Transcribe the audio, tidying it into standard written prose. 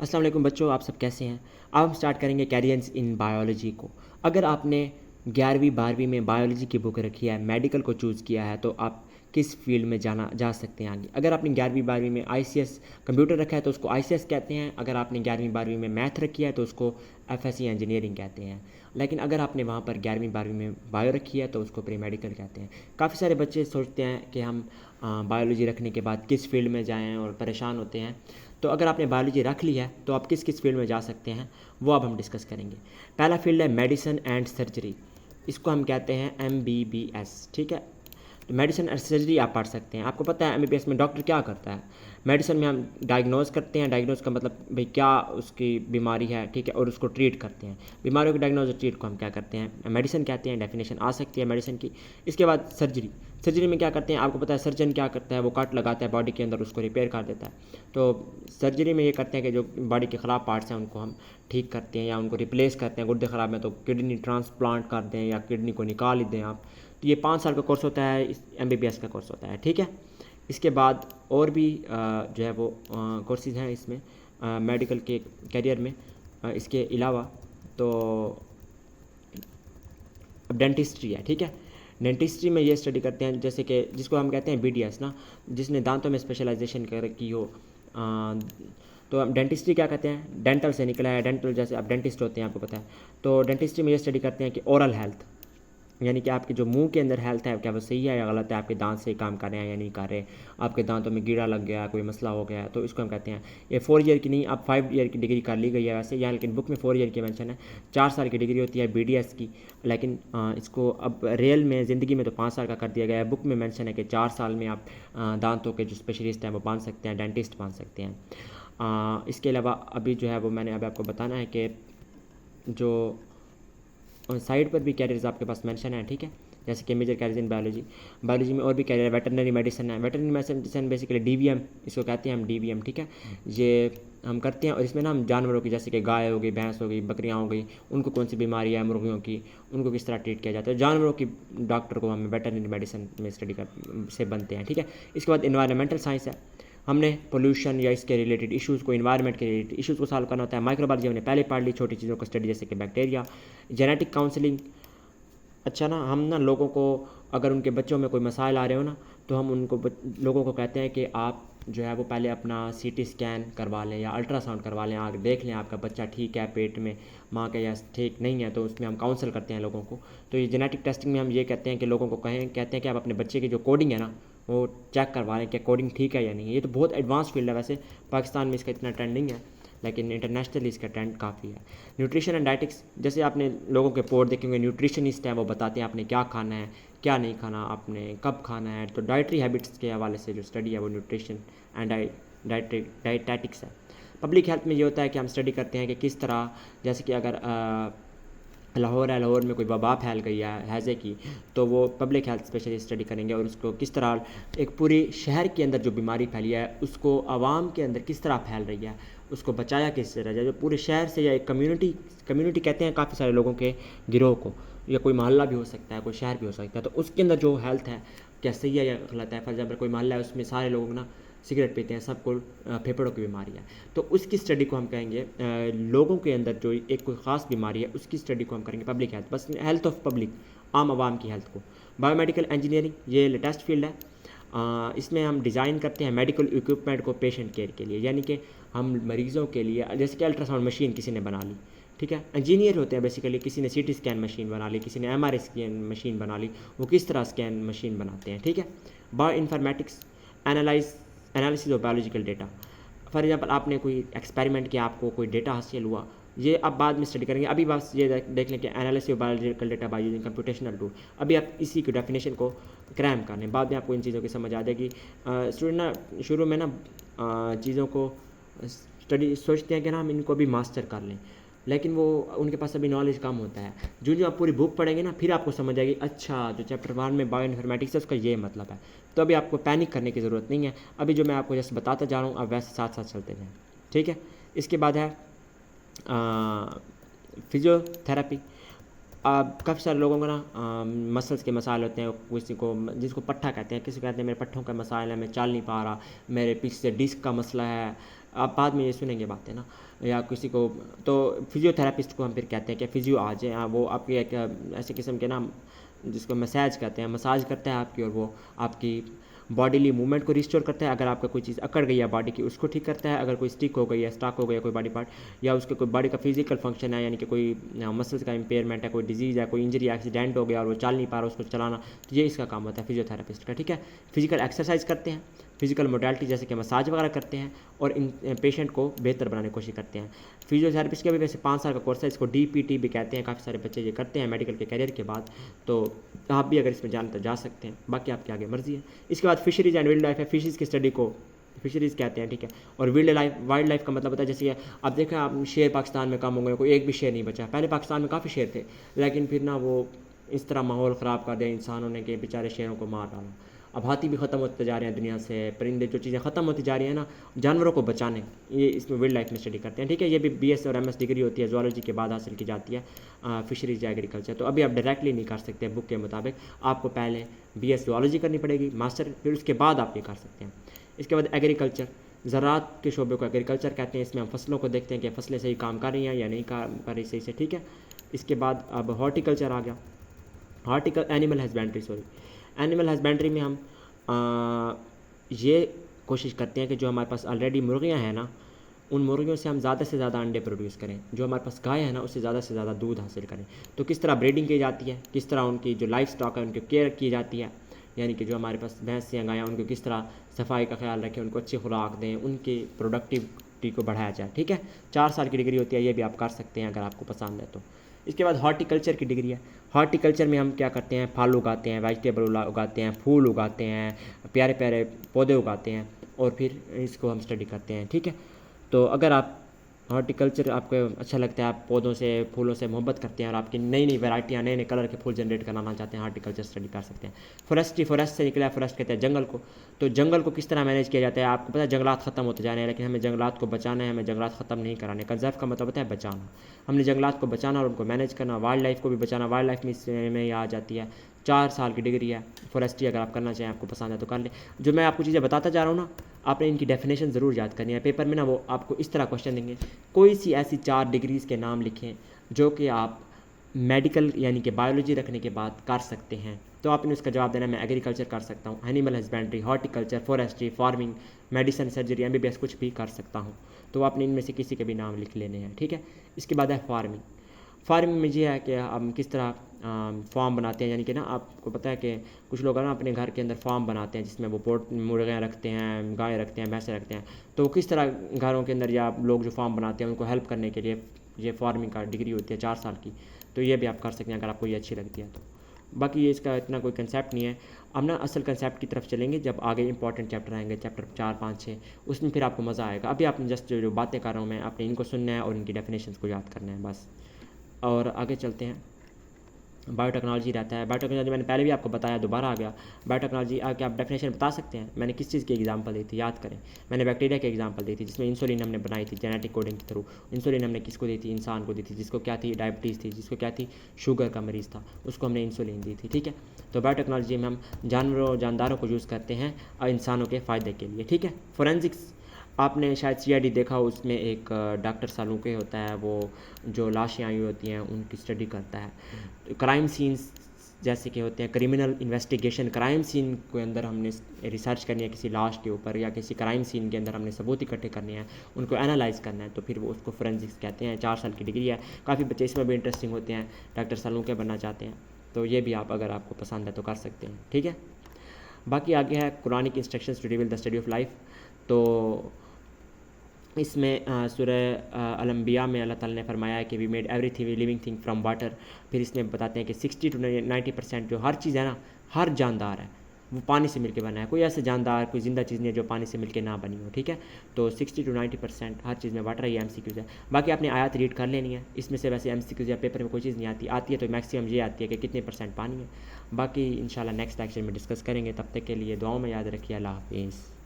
अस्सलाम वालेकुम बच्चों, आप सब कैसे हैं। अब हम स्टार्ट करेंगे कैरियर्स इन बायोलॉजी को। अगर आपने 11वीं 12वीं में बायोलॉजी की बुक रखी है, मेडिकल को चूज़ किया है, तो आप किस फील्ड में जाना जा सकते हैं आगे। अगर आपने 11वीं 12वीं में आईसीएस कंप्यूटर रखा है तो उसको आईसीएस कहते हैं। अगर आपने 11वीं 12वीं में मैथ रखी है तो उसको एफएससी इंजीनियरिंग कहते हैं। लेकिन अगर आपने वहाँ पर 11वीं 12वीं में बायो रखी है तो उसको प्री मेडिकल कहते हैं। काफ़ी सारे बच्चे सोचते हैं कि हम बायोलॉजी रखने के बाद किस फील्ड में जाएँ और परेशान होते हैं। तो अगर आपने बायोलॉजी रख ली है तो आप किस किस फील्ड में जा सकते हैं वो अब हम डिस्कस करेंगे। पहला फील्ड है मेडिसिन एंड सर्जरी, इसको हम कहते हैं MBBS। ठीक है, तो मेडिसिन एंड सर्जरी आप पढ़ सकते हैं। आपको पता है MBBS में डॉक्टर क्या करता है। मेडिसिन में हम डायग्नोज करते हैं, डायग्नोज का मतलब भाई क्या उसकी बीमारी है, ठीक है, और उसको ट्रीट करते हैं। बीमारियों को डायग्नोज और ट्रीट को हम क्या करते हैं, मेडिसिन कहते हैं। डेफिनेशन आ सकती है मेडिसिन की। इसके बाद सर्जरी, सर्जरी में क्या करते हैं, आपको पता है सर्जन क्या करता है, वो कट लगाता है बॉडी के अंदर, उसको रिपेयर कर देता है। तो सर्जरी में ये करते हैं कि जो बॉडी के ख़राब पार्ट्स हैं उनको हम ठीक करते हैं या उनको रिप्लेस करते हैं। गुर्दे ख़राब हैं तो किडनी ट्रांसप्लांट कर दें या किडनी को निकाल ही दें आप। तो ये 5 साल का कोर्स होता है, इस MBBS का कोर्स होता है। ठीक है, इसके बाद और भी जो है वो कोर्सेज हैं इसमें मेडिकल के करियर में। इसके अलावा तो अब डेंटिस्ट्री है। ठीक है, डेंटिस्ट्री में ये स्टडी करते हैं जैसे कि जिसको हम कहते हैं BDS ना, जिसने दांतों में स्पेशलाइजेशन कर की हो। तो हम डेंटिस्ट्री क्या कहते हैं, डेंटल से निकला है। डेंटल जैसे आप डेंटिस्ट होते हैं, आपको पता है। तो डेंटिस्ट्री में ये स्टडी करते हैं कि ओरल हेल्थ, यानी कि आपके जो मुंह के अंदर हेल्थ है क्या वो सही है या गलत है, आपके दांत सही काम कर रहे हैं या नहीं कर रहे, आपके दांतों में कीड़ा लग गया, कोई मसला हो गया, तो इसको हम कहते हैं। ये 4 ईयर की नहीं, अब 5 ईयर की डिग्री कर ली गई है वैसे यहाँ, लेकिन बुक में 4 ईयर की मेंशन है। 4 साल की डिग्री होती है BDS की, लेकिन इसको अब रियल में ज़िंदगी में तो 5 साल का कर दिया गया है। बुक में मेंशन है कि 4 साल में आप दांतों के जो स्पेशलिस्ट हैं वो बन सकते हैं, डेंटिस्ट बन सकते हैं। इसके अलावा अभी जो है वो मैंने अभी आपको बताना है कि जो साइड पर भी कैरियर्स आपके पास मेंशन है। ठीक है, जैसे कि major careers in biology, biology में और भी कैरियर है। वेटरनरी मेडिसिन है, वेटरनरी मेडिसिन बेसिकली DVM इसको कहते हैं हम, DVM। ठीक है, ये हम करते हैं और इसमें ना हम जानवरों की, जैसे कि गाय हो गई, भैंस हो गई, बकरियाँ हो गई, उनको कौन सी बीमारी है, मुर्गियों की, उनको किस तरह ट्रीट किया जाता है। जानवरों की डॉक्टर को हम वेटरनरी मेडिसिन में स्टडी कर से बनते हैं। ठीक है, इसके बाद इन्वायरमेंटल साइंस है, हमने पोल्यूशन या इसके रिलेटेड इश्यूज़ को, इन्वायरमेंट के रिलेटेड इश्यूज़ को सॉल्व करना होता है। माइक्रोबायोलॉजी हमने पहले पढ़ ली, छोटी चीज़ों को स्टडी जैसे कि बैक्टीरिया। जेनेटिक काउंसलिंग, अच्छा ना, हम ना लोगों को अगर उनके बच्चों में कोई मसाइल आ रहे हो ना, तो हम उनको लोगों को कहते हैं कि आप जो है वो पहले अपना CT स्कैन करवा लें या अल्ट्रासाउंड करवा लें, आगे देख लें आपका बच्चा ठीक है पेट में माँ के या ठीक नहीं है, तो उसमें हम काउंसल करते हैं लोगों को। तो ये जेनेटिक टेस्टिंग में हम ये कहते हैं कि लोगों को कहते हैं कि आप अपने बच्चे की जो कोडिंग है ना वो चेक करवा लें कि कोडिंग ठीक है या नहीं है। ये तो बहुत एडवांस फील्ड है, वैसे पाकिस्तान में इसका इतना ट्रेंडिंग है, लेकिन इंटरनेशनली इसका ट्रेंड काफ़ी है। न्यूट्रिशन एंड डाइटिक्स, जैसे आपने लोगों के पोर्ट देखेंगे, न्यूट्रिशनिस्ट हैं, वो बताते हैं आपने क्या खाना है क्या नहीं खाना, आपने कब खाना है। तो डाइटरी हैबिट्स के हवाले से जो स्टडी है वो न्यूट्रिशन एंड डाइटेटिक्स है। पब्लिक हेल्थ में ये होता है कि हम स्टडी करते हैं कि किस तरह, जैसे कि अगर लाहौर है, लाहौर में कोई वबा फैल गई है हैज़े की, तो वो पब्लिक हेल्थ स्पेशलिस्ट स्टडी करेंगे और उसको किस तरह एक पूरे शहर के अंदर जो बीमारी फैली है उसको आवाम के अंदर किस तरह फैल रही है, उसको बचाया किस तरह जाए। जो पूरे शहर से या एक कम्युनिटी कहते हैं काफ़ी सारे लोगों के गिरोह को, या कोई मोहल्ला भी हो सकता है, कोई शहर भी हो सकता है, तो उसके अंदर जो हेल्थ है क्या सही है या गलत है। फॉर एग्जाम्पल कोई मोहल्ला है उसमें सारे लोग ना सिगरेट पीते हैं, सबको फेफड़ों की बीमारी है, तो उसकी स्टडी को हम कहेंगे लोगों के अंदर जो एक कोई ख़ास बीमारी है उसकी स्टडी को हम करेंगे पब्लिक हेल्थ, बस हेल्थ ऑफ पब्लिक, आम आवाम की हेल्थ को। बायोमेडिकल इंजीनियरिंग ये लेटेस्ट फील्ड है। इसमें हम डिज़ाइन करते हैं मेडिकल इक्विपमेंट को पेशेंट केयर के लिए, यानी कि हम मरीज़ों के लिए, जैसे कि अल्ट्रासाउंड मशीन किसी ने बना ली, ठीक है, इंजीनियर होते हैं बेसिकली, किसी ने CT स्कैन मशीन बना ली, किसी ने MRI स्कैन मशीन बना ली, वो किस तरह स्कैन मशीन बनाते हैं। ठीक है, bio informatics, analysis of biological data. For example आपने कोई एक्सपेरिमेंट किया, आपको कोई डेटा हासिल हुआ, ये आप बाद में स्टडी करेंगे। अभी बस ये देख लें कि analysis of biological data by using computational tool, अभी आप इसी की डेफिनेशन को क्रैम कर लें, बाद में आपको इन चीज़ों की समझ आ जाएगी। स्टूडेंट ना शुरू में ना चीज़ों को स्टडी सोचते हैं कि ना हम इनको भी मास्टर कर लें, लेकिन वो उनके पास अभी नॉलेज कम होता है। जो जो आप पूरी बुक पढ़ेंगे ना फिर आपको समझ आएगी, अच्छा जो चैप्टर 1 में बायो इन्फॉर्मेटिक्स है उसका ये मतलब है। तो अभी आपको पैनिक करने की ज़रूरत नहीं है, अभी जो मैं आपको जस्ट बताता जा रहा हूँ आप वैसे साथ साथ चलते जाएँ। ठीक है, इसके बाद है फिजियोथेरेपी। काफ़ी सारे लोगों को ना मसल्स के मसाइल होते हैं, किसी को जिसको पट्ठा कहते हैं, किसी को कहते हैं मेरे पट्ठों का मसाइल है, मैं चल नहीं पा रहा, मेरे पीछे से डिस्क का मसला है, आप बाद में ये सुनेंगे बातें ना, या किसी को, तो फिजियोथेरेपिस्ट को हम फिर कहते हैं कि फिजियो आ जाए, वो आपकी एक ऐसे किस्म के ना, जिसको मसाज कहते हैं, मसाज करता है आपकी, और वो आपकी बॉडीली मूवमेंट को रिस्टोर करता है। अगर आपका कोई चीज़ अकड़ गई है बॉडी की, उसको ठीक करता है। अगर कोई स्टिक हो गई है, स्टॉक हो गया कोई बॉडी पार्ट, या उसके कोई बॉडी का फिजिकल फंक्शन है, यानी कि कोई मसल्स का इम्पेयरमेंट है, कोई डिजीज़ है, कोई इंजरी, एक्सीडेंट हो गया और वो चल नहीं पा रहा, उसको चलाना, तो ये इसका काम होता है फिजियोथेरेपिस्ट का, ठीक है। फिजिकल एक्सरसाइज करते हैं, फिजिकल मोडालिटी जैसे कि मसाज वगैरह करते हैं, और इन पेशेंट को बेहतर बनाने की कोशिश करते हैं। फिजियोथेरेपिस्ट का भी वैसे 5 साल का कोर्स है, इसको DPT भी कहते हैं, काफ़ी सारे बच्चे ये करते हैं मेडिकल के करियर के बाद, तो आप भी अगर इसमें जाना तो जा सकते हैं, बाकी आपकी आगे मर्जी है। इसके बाद फिशरीज एंड वाइल्ड लाइफ है, फिशेज़ की स्टडी को फिशरीज़ कहते हैं, ठीक है। और वाइल्ड लाइफ का मतलब होता है, जैसे कि आप देखें, आप शेर पाकिस्तान में कम हो गए, कोई एक भी शेर नहीं बचा। पहले पाकिस्तान में काफ़ी शेर थे, लेकिन फिर ना वो इस तरह माहौल ख़राब कर दिया इंसानों ने कि बेचारे शेरों को मार डाला। अब हाथी भी ख़त्म होते जा रहे हैं दुनिया से, परिंदे, जो चीज़ें ख़त्म होती जा रही हैं ना, जानवरों को बचाने, ये इसमें वाइल्ड लाइफ में स्टडी करते हैं, ठीक है। ये भी BS और MS डिग्री होती है, ज़ूलॉजी के बाद हासिल की जाती है, फिशरीज या एग्रीकल्चर। तो अभी आप डायरेक्टली नहीं कर सकते बुक के मुताबिक, आपको पहले BS ज़ूलॉजी करनी पड़ेगी, मास्टर, फिर उसके बाद आप ये कर सकते हैं। इसके बाद एग्रीकल्चर, ज़राअत के शोबे को एग्रीकल्चर कहते हैं। इसमें हम फसलों को देखते हैं कि फसलें सही काम कर रही हैं या नहीं काम कर रही सही से, ठीक है। इसके बाद अब हॉर्टिकल्चर आ गया, एनिमल हस्बेंड्री में हम ये कोशिश करते हैं कि जो हमारे पास ऑलरेडी मुर्गियाँ हैं ना, उन मुर्गियों से हम ज़्यादा से ज़्यादा अंडे प्रोड्यूस करें, जो हमारे पास गाय है ना उससे ज़्यादा दूध हासिल करें। तो किस तरह ब्रीडिंग की जाती है, किस तरह उनकी जो लाइफ स्टॉक है उनकी केयर की जाती है, यानी कि जो हमारे पास भैंस या गायें, उनको किस तरह सफाई का ख्याल रखें, उनको अच्छी खुराक दें, उनकी प्रोडक्टिविटी को बढ़ाया जाए, ठीक है। 4 साल की डिग्री होती है, ये भी आप कर सकते हैं अगर आपको पसंद है तो। इसके बाद हॉर्टिकल्चर की डिग्री है। हॉर्टिकल्चर में हम क्या करते हैं, फल उगाते हैं, वेजिटेबल उगाते हैं, फूल उगाते हैं, प्यारे प्यारे पौधे उगाते हैं, और फिर इसको हम स्टडी करते हैं, ठीक है। तो अगर आप हॉर्टिकल्चर आपको अच्छा लगता है, आप पौधों से, फूलों से मोहब्बत करते हैं, और आपकी नई नई वैरायटियाँ, नए नए कलर के फूल जनरेट कराना चाहते हैं, हॉर्टिकल्चर स्टडी कर सकते हैं। फॉरेस्ट से निकला है, फॉरेस्ट कहते हैं जंगल को। तो जंगल को किस तरह मैनेज किया जाता है, आपको पता है जंगलात ख़त्म होते जा रहे हैं, लेकिन हमें जंगलात को बचाना है, हमें जंगलात ख़त्म नहीं कराने। कंजर्व का मतलब होता है बचाना, हमने जंगलात को बचाना और उनको मैनेज करना, वाइल्ड लाइफ को भी बचाना। वाइल्ड लाइफ में इसमें आ जाती है 4 साल की डिग्री है फॉरेस्ट्री, अगर आप करना चाहें, आपको पसंद है तो कर लें। जो मैं आपको चीज़ें बताता जा रहा हूँ ना, आपने इनकी डेफिनेशन ज़रूर याद करनी है। पेपर में ना वो आपको इस तरह क्वेश्चन देंगे, कोई सी ऐसी 4 डिग्रीज़ के नाम लिखें जो कि आप मेडिकल यानी कि बायोलॉजी रखने के बाद कर सकते हैं। तो आपने उसका जवाब देना, मैं एग्रीकल्चर कर सकता हूँ, animal husbandry, horticulture, forestry, farming, medicine, surgery, MBBS, कुछ भी कर सकता हूँ। तो आपने इनमें से किसी के भी नाम लिख लेने हैं, ठीक है। इसके बाद है फार्मिंग में ये है कि हम किस तरह फार्म बनाते हैं, यानी कि ना आपको पता है कि कुछ लोग ना अपने घर के अंदर फार्म बनाते हैं, जिसमें वो मुर्गियाँ रखते हैं, गाय रखते हैं, भैंसें रखते हैं। तो किस तरह घरों के अंदर या लोग जो फार्म बनाते हैं उनको हेल्प करने के लिए ये फार्मिंग का डिग्री होती है 4 साल की। तो ये भी आप कर सकते हैं अगर आपको ये अच्छी लगती है तो। बाकी ये इसका इतना कोई कंसेप्ट नहीं है। अब ना असल कंसेप्ट की तरफ चलेंगे जब आगे इंपॉर्टेंट चैप्टर आएंगे, चैप्टर 4, 5, 6, उसमें फिर आपको मज़ा आएगा। अभी आपने जस्ट जो बातें कर रहा हूँ मैं, आपने इनको सुनना है और इनकी डेफिनेशंस को याद करना है बस। और आगे चलते हैं। बायोटेक्नोलॉजी रहता है, बायोटेक्नोलॉजी मैंने पहले भी आपको बताया, दोबारा आ गया। बायोटेक्नोलॉजी आके आप डेफिनेशन बता सकते हैं। मैंने किस चीज़ की एग्जांपल दी थी, याद करें। मैंने बैक्टीरिया की एग्जांपल दी थी, जिसमें इंसुलिन हमने बनाई थी जेनेटिक कोडिंग के थ्रू। इंसुलिन हमने किसको दी थी, इंसान को दी थी, जिसको क्या थी, डायबिटीज़ थी, जिसको क्या थी, शुगर का मरीज़ था, उसको हमने इंसुलिन दी थी, ठीक है। तो बायोटेक्नोलॉजी में हम जानदारों को यूज़ करते हैं और इंसानों के फ़ायदे के लिए, ठीक है। फोरेंसिक्स आपने शायद CID देखा, उसमें एक डॉक्टर सालूके होता है, वो जो लाशें आई होती हैं उनकी स्टडी करता है। क्राइम सीन्स जैसे कि होते हैं, क्रिमिनल इन्वेस्टिगेशन, क्राइम सीन के अंदर हमने रिसर्च करनी है किसी लाश के ऊपर, या किसी क्राइम सीन के अंदर हमने सबूत इकट्ठे करने हैं, उनको एनालाइज़ करना है, तो फिर वो उसको फोरेंसिक्स कहते हैं। 4 साल की डिग्री है। काफ़ी बच्चे इसमें भी इंटरेस्टिंग होते हैं, डॉक्टर सालूके बनना चाहते हैं, तो ये भी आप अगर आपको पसंद है तो कर सकते हैं, ठीक है। बाकी आगे है Quranic instructions to reveal the study of life. तो इसमें सूरह अल-अंबिया में अल्लाह ताला ने फरमाया है कि we made everything living thing from water. फिर इसमें बताते हैं कि 60 to 90% जो हर चीज़ है ना, हर जानदार है वो पानी से मिलके बना है। कोई ऐसे जानदार, कोई ज़िंदा चीज़ नहीं है जो पानी से मिलके ना बनी हो, ठीक है। तो 60 to 90% हर चीज़ में वाटर है। ये MCQs है। बाकी आपने आयत रीड कर लेनी है। इसमें से वैसे MCQs या पेपर में कोई चीज़ नहीं आती है तो मैक्सिमम ये आती है कि कितने % पानी है। बाकी इंशाल्लाह नेक्स्ट लेक्चर में डिस्कस करेंगे। तब तक के लिए दुआओं में याद रखिए। अल्लाह हाफिज़।